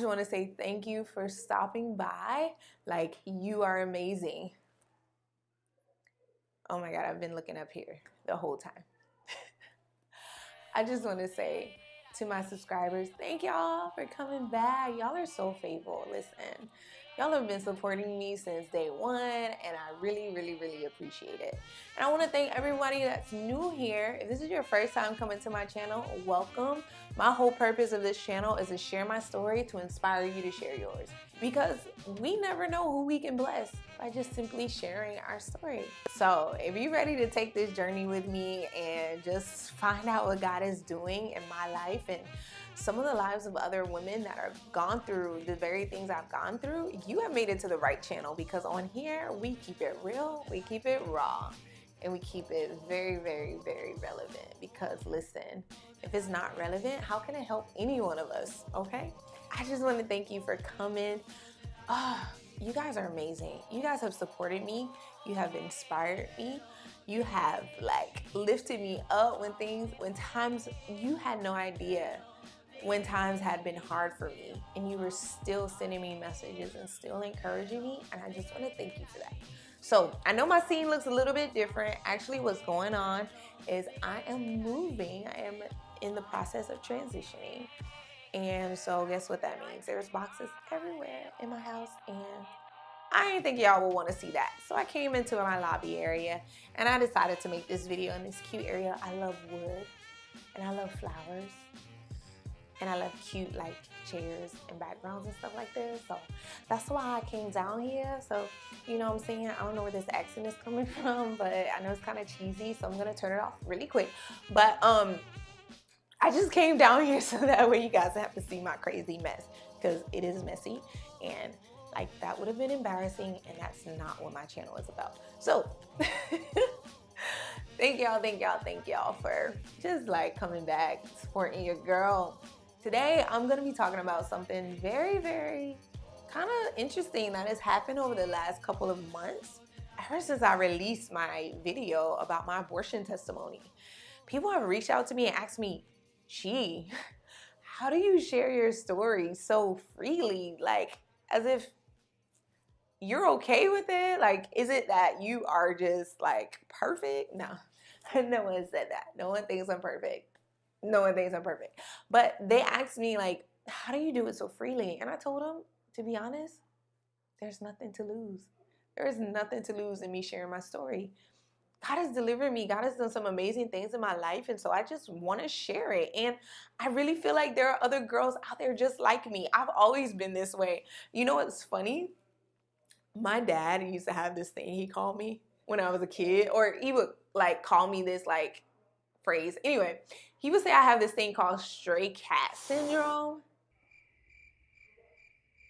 want to say thank you for stopping by. Like, you are amazing. Oh my God, I've been looking up here the whole time. I just want to say to my subscribers, thank y'all for coming back. Y'all are so faithful. Listen, y'all have been supporting me since day one, and I really, really, really appreciate it. And I want to thank everybody that's new here. If this is your first time coming to my channel, welcome. My whole purpose of this channel is to share my story to inspire you to share yours. Because we never know who we can bless by just simply sharing our story. So if you're ready to take this journey with me and just find out what God is doing in my life and some of the lives of other women that have gone through the very things I've gone through, you have made it to the right channel, because on here we keep it real, we keep it raw, and we keep it very, very, very relevant. Because listen, if it's not relevant, how can it help any one of us, okay? I just want to thank you for coming. You guys are amazing. You guys have supported me. You have inspired me. You have like lifted me up when times you had no idea, when times had been hard for me, and you were still sending me messages and still encouraging me. And I just want to thank you for that. So I know my scene looks a little bit different. Actually, what's going on is I am moving. I am in the process of transitioning. And so guess what that means? There's boxes everywhere in my house, and I didn't think y'all would want to see that. So I came into my lobby area and I decided to make this video in this cute area. I love wood and I love flowers and I love cute like chairs and backgrounds and stuff like this. So that's why I came down here. So, you know what I'm saying? I don't know where this accent is coming from, but I know it's kind of cheesy, so I'm gonna turn it off really quick. But I just came down here so that way you guys have to see my crazy mess, because it is messy and like that would have been embarrassing, and that's not what my channel is about. So thank y'all for just like coming back, supporting your girl. Today I'm gonna be talking about something very, very kind of interesting that has happened over the last couple of months. Ever since I released my video about my abortion testimony, people have reached out to me and asked me, gee, how do you share your story so freely? Like, as if you're okay with it? Like, is it that you are just like perfect? No, no one said that. No one thinks I'm perfect. No one thinks I'm perfect. But they asked me like, how do you do it so freely? And I told them, to be honest, there's nothing to lose. There is nothing to lose in me sharing my story. God has delivered me. God has done some amazing things in my life. And so I just want to share it. And I really feel like there are other girls out there just like me. I've always been this way. You know what's funny? My dad used to have this thing he called me when I was a kid, or he would like call me this like phrase. Anyway, he would say I have this thing called stray cat syndrome.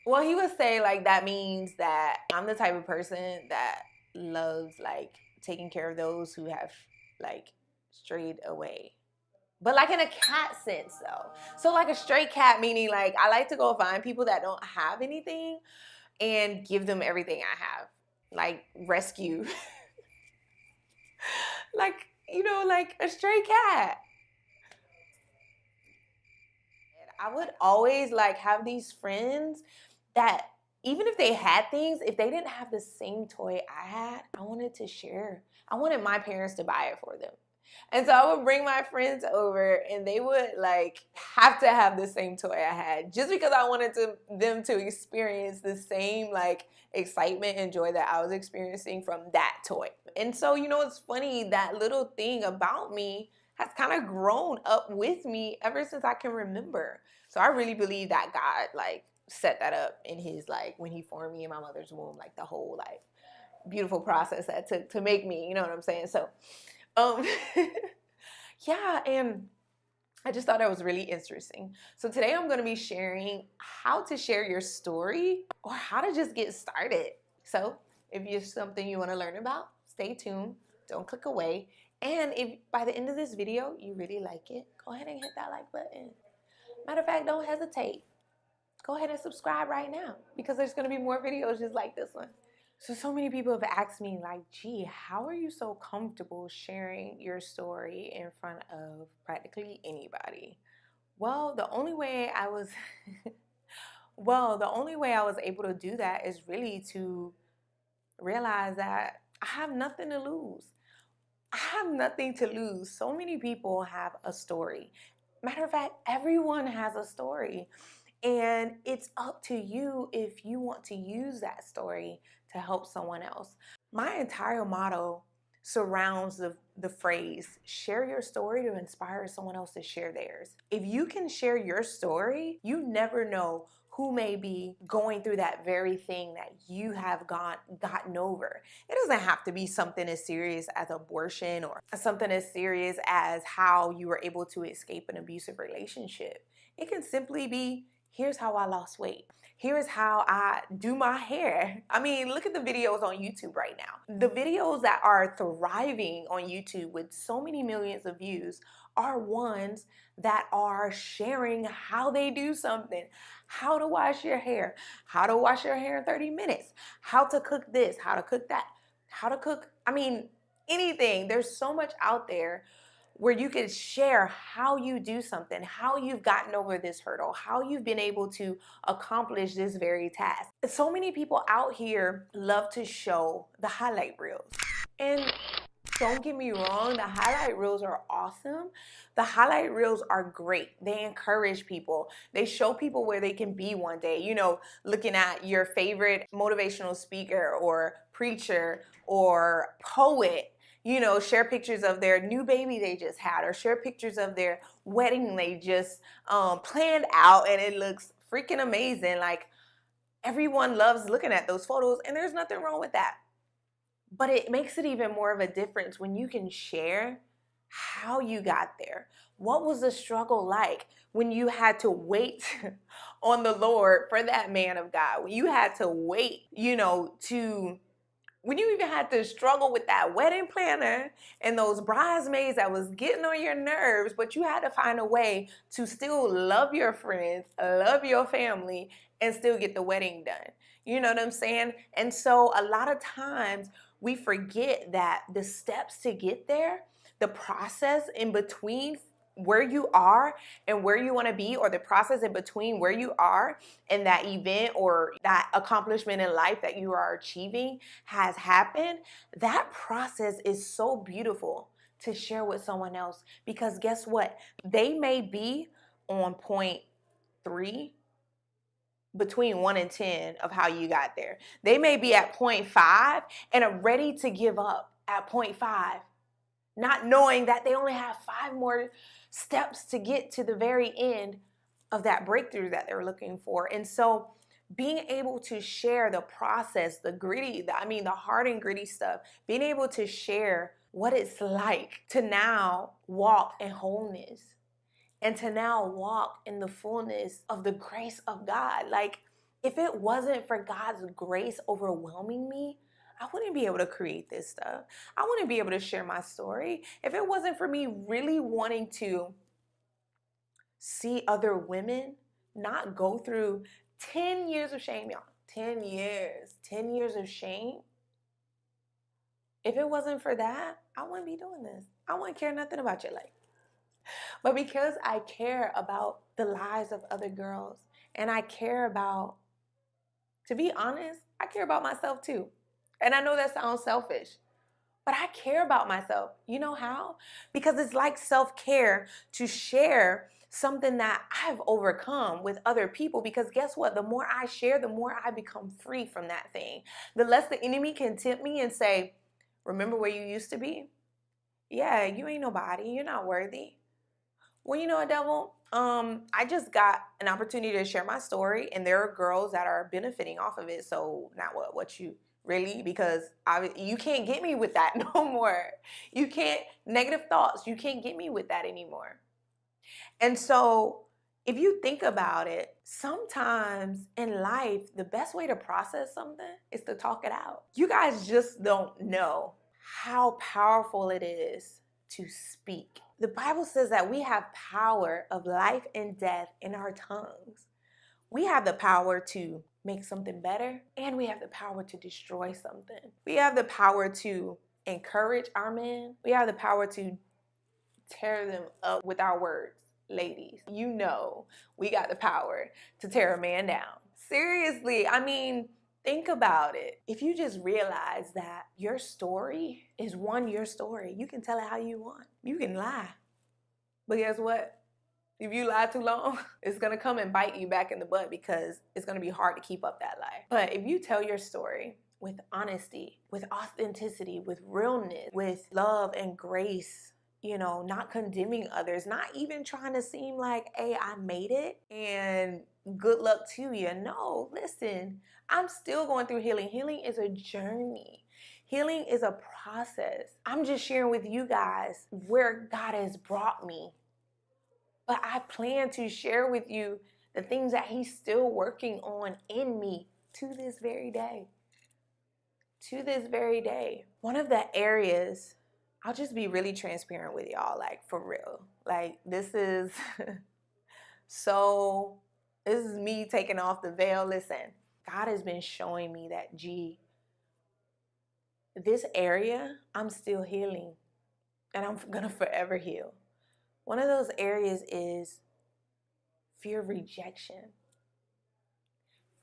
Well, he would say like that means that I'm the type of person that loves like taking care of those who have like strayed away. But like in a cat sense though. So like a stray cat, meaning like I like to go find people that don't have anything and give them everything I have. Like rescue. Like, you know, like a stray cat. I would always like have these friends that even if they had things, if they didn't have the same toy I had, I wanted to share. I wanted my parents to buy it for them. And so I would bring my friends over and they would like have to have the same toy I had, just because I wanted them to experience the same like excitement and joy that I was experiencing from that toy. And so, you know, it's funny, that little thing about me has kind of grown up with me ever since I can remember. So I really believe that God like set that up in his, like when he formed me in my mother's womb, like the whole like beautiful process that took to make me, you know what I'm saying? So yeah, and I just thought that was really interesting. So today I'm going to be sharing how to share your story or how to just get started. So if it's something you want to learn about, stay tuned, don't click away. And if by the end of this video you really like it, go ahead and hit that like button. Matter of fact, don't hesitate. Go ahead and subscribe right now, because there's going to be more videos just like this one. So many people have asked me like, gee, how are you so comfortable sharing your story in front of practically anybody? Well, the only way I was Well, the only way I was able to do that is really to realize that I have nothing to lose. I have nothing to lose. So many people have a story. Matter of fact, everyone has a story. And it's up to you if you want to use that story to help someone else. My entire motto surrounds the phrase, share your story to inspire someone else to share theirs. If you can share your story, you never know who may be going through that very thing that you have gotten over. It doesn't have to be something as serious as abortion or something as serious as how you were able to escape an abusive relationship. It can simply be, here's how I lost weight. Here's how I do my hair. I mean, look at the videos on YouTube right now. The videos that are thriving on YouTube with so many millions of views are ones that are sharing how they do something. How to wash your hair, how to wash your hair in 30 minutes, how to cook this, how to cook that, how to cook, I mean, anything. There's so much out there where you can share how you do something, how you've gotten over this hurdle, how you've been able to accomplish this very task. So many people out here love to show the highlight reels. And don't get me wrong, the highlight reels are awesome. The highlight reels are great. They encourage people. They show people where they can be one day. You know, looking at your favorite motivational speaker or preacher or poet, you know, share pictures of their new baby they just had, or share pictures of their wedding they just planned out, and it looks freaking amazing. Like, everyone loves looking at those photos, and there's nothing wrong with that. But it makes it even more of a difference when you can share how you got there. What was the struggle like when you had to wait on the Lord for that man of God? When you had to wait, you know, when you even had to struggle with that wedding planner and those bridesmaids that was getting on your nerves, but you had to find a way to still love your friends, love your family, and still get the wedding done. You know what I'm saying? And so a lot of times we forget that the steps to get there, the process in between where you are and where you want to be, or the process in between where you are and that event or that accomplishment in life that you are achieving has happened, that process is so beautiful to share with someone else. Because guess what? They may be on point 3 between 1 and 10 of how you got there. They may be at point 5 and are ready to give up at point 5, not knowing that they only have 5 more steps to get to the very end of that breakthrough that they're looking for. And so being able to share the process, the gritty, the hard and gritty stuff, being able to share what it's like to now walk in wholeness and to now walk in the fullness of the grace of God. Like, if it wasn't for God's grace overwhelming me, I wouldn't be able to create this stuff. I wouldn't be able to share my story. If it wasn't for me really wanting to see other women not go through 10 years of shame, y'all. 10 years of shame. If it wasn't for that, I wouldn't be doing this. I wouldn't care nothing about your life. But because I care about the lives of other girls, and I care about, to be honest, I care about myself too. And I know that sounds selfish, but I care about myself. You know how? Because it's like self-care to share something that I've overcome with other people. Because guess what? The more I share, the more I become free from that thing. The less the enemy can tempt me and say, remember where you used to be? Yeah, you ain't nobody. You're not worthy. Well, you know what, devil? I just got an opportunity to share my story, and there are girls that are benefiting off of it. So not what you really, because you can't get me with that no more. You can't, negative thoughts, you can't get me with that anymore. And so if you think about it, sometimes in life, the best way to process something is to talk it out. You guys just don't know how powerful it is to speak. The Bible says that we have power of life and death in our tongues. We have the power to make something better, and we have the power to destroy something. We have the power to encourage our men. We have the power to tear them up with our words. Ladies, you know we got the power to tear a man down. Seriously, I mean, think about it. If you just realize that your story is your story, you can tell it how you want. You can lie. But guess what? If you lie too long, it's going to come and bite you back in the butt because it's going to be hard to keep up that lie. But if you tell your story with honesty, with authenticity, with realness, with love and grace, you know, not condemning others, not even trying to seem like, hey, I made it and good luck to you. No, listen, I'm still going through healing. Healing is a journey. Healing is a process. I'm just sharing with you guys where God has brought me. But I plan to share with you the things that He's still working on in me to this very day. To this very day. One of the areas, I'll just be really transparent with y'all, like for real. Like this is this is me taking off the veil. Listen, God has been showing me that, this area, I'm still healing. And I'm gonna forever heal. One of those areas is fear of rejection.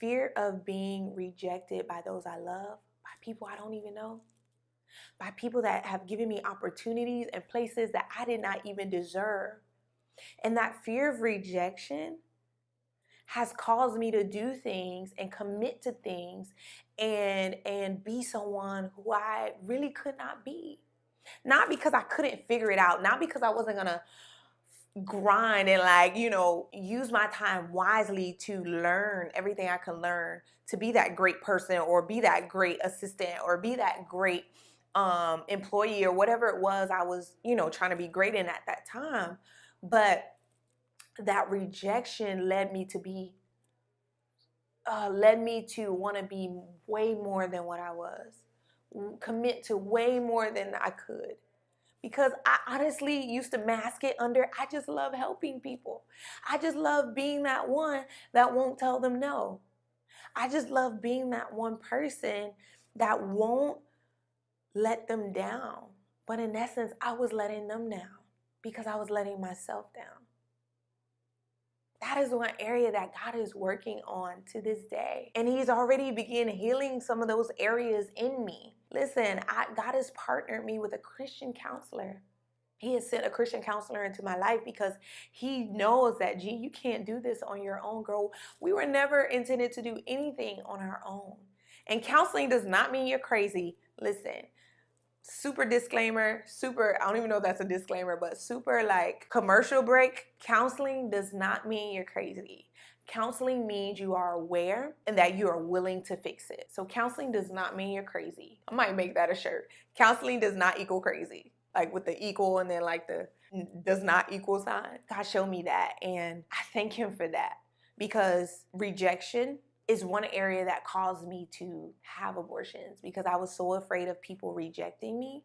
Fear of being rejected by those I love, by people I don't even know, by people that have given me opportunities and places that I did not even deserve. And that fear of rejection has caused me to do things and commit to things and be someone who I really could not be. Not because I couldn't figure it out, not because I wasn't gonna grind and like, you know, use my time wisely to learn everything I can learn to be that great person or be that great assistant or be that great employee or whatever it was I was, you know, trying to be great in at that time. But that rejection led me to want to be way more than what I was, commit to way more than I could. Because I honestly used to mask it under, I just love helping people. I just love being that one that won't tell them no. I just love being that one person that won't let them down. But in essence, I was letting them down because I was letting myself down. That is one area that God is working on to this day. And He's already begun healing some of those areas in me. Listen, God has partnered me with a Christian counselor. He has sent a Christian counselor into my life because He knows that, you can't do this on your own, girl. We were never intended to do anything on our own. And counseling does not mean you're crazy. Listen, super disclaimer, I don't even know if that's a disclaimer, but super like commercial break. Counseling does not mean you're crazy. Counseling means you are aware and that you are willing to fix it. So counseling does not mean you're crazy. I might make that a shirt. Counseling does not equal crazy. Like with the equal and then like the does not equal sign. God showed me that and I thank Him for that because rejection is one area that caused me to have abortions because I was so afraid of people rejecting me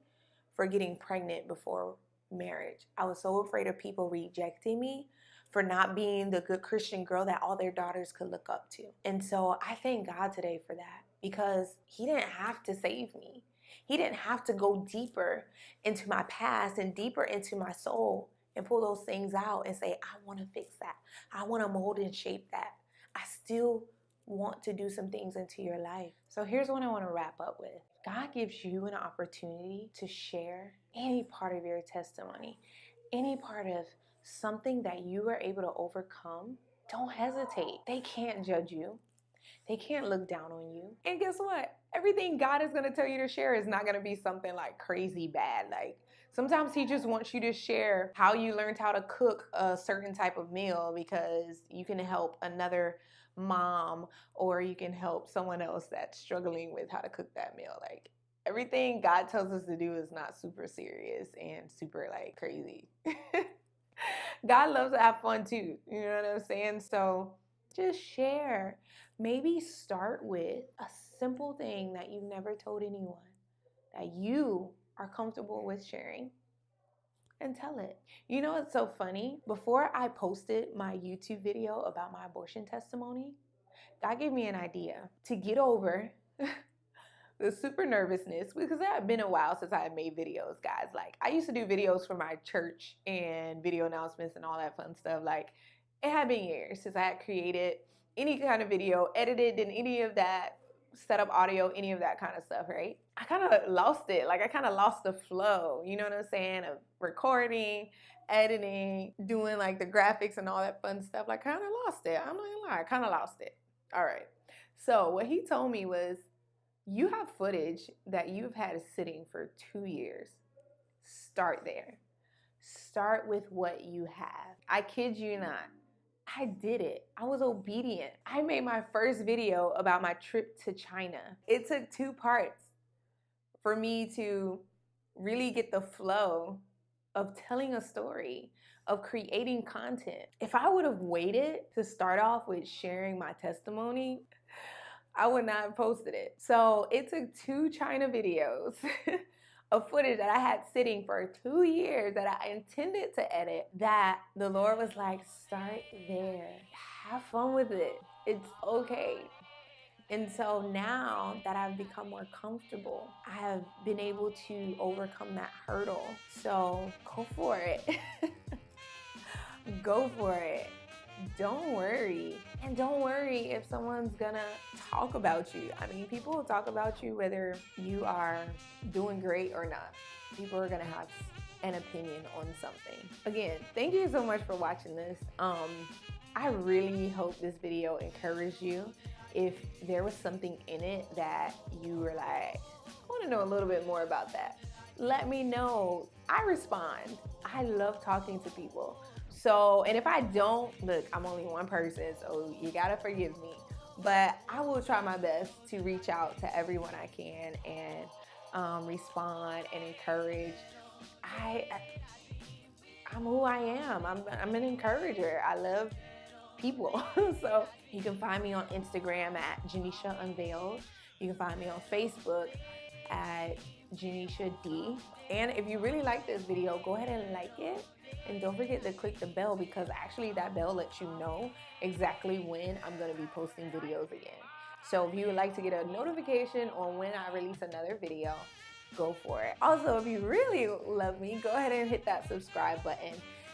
for getting pregnant before marriage. I was so afraid of people rejecting me for not being the good Christian girl that all their daughters could look up to. And so I thank God today for that because He didn't have to save me. He didn't have to go deeper into my past and deeper into my soul and pull those things out and say, I want to fix that. I want to mold and shape that. I still want to do some things into your life. So here's what I want to wrap up with. God gives you an opportunity to share any part of your testimony, any part of something that you were able to overcome. Don't hesitate. They can't judge you. They can't look down on you. And guess what? Everything God is going to tell you to share is not going to be something like crazy bad. Like sometimes He just wants you to share how you learned how to cook a certain type of meal because you can help another mom or you can help someone else that's struggling with how to cook that meal. Like everything God tells us to do is not super serious and super like crazy. God loves to have fun too. You know what I'm saying? So just share. Maybe start with a simple thing that you've never told anyone that you are comfortable with sharing and tell it. You know what's so funny? Before I posted my YouTube video about my abortion testimony, God gave me an idea to get over the super nervousness because it had been a while since I had made videos, guys. Like I used to do videos for my church and video announcements and all that fun stuff. Like it had been years since I had created any kind of video, edited, did any of that, set up audio, any of that kind of stuff, right? I kind of lost it. Like I kind of lost the flow, you know what I'm saying, of recording, editing, doing like the graphics and all that fun stuff. Like kind of lost it. I'm not gonna lie, I kind of lost it. All right. So what he told me was, you have footage that you've had sitting for 2 years. Start there. Start with what you have. I kid you not. I did it. I was obedient. I made my first video about my trip to China. It took 2 parts for me to really get the flow of telling a story, of creating content. If I would have waited to start off with sharing my testimony, I would not have posted it. So it took 2 China videos of footage that I had sitting for 2 years that I intended to edit, that the Lord was like, start there. Have fun with it. It's okay. And so now that I've become more comfortable, I have been able to overcome that hurdle. So go for it. Go for it. Don't worry. And don't worry if someone's gonna talk about you. I mean, people will talk about you whether you are doing great or not. People are gonna have an opinion on something. Again, thank you so much for watching this. I really hope this video encouraged you. If there was something in it that you were like, I wanna know a little bit more about that, let me know. I respond. I love talking to people. So, and if I don't, look, I'm only one person, so you gotta forgive me. But I will try my best to reach out to everyone I can and respond and encourage. I'm who I am. I'm an encourager. I love people. So you can find me on Instagram at Janisha Unveiled. You can find me on Facebook at Janisha D. And if you really like this video, go ahead and like it. And don't forget to click the bell, because actually that bell lets you know exactly when I'm going to be posting videos again. So if you would like to get a notification on when I release another video, go for it. Also, if you really love me, go ahead and hit that subscribe button.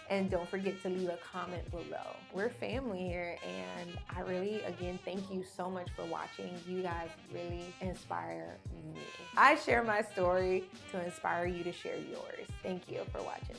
And don't forget to leave a comment below. We're family here, and I really, again, thank you so much for watching. You guys really inspire me. I share my story to inspire you to share yours. Thank you for watching.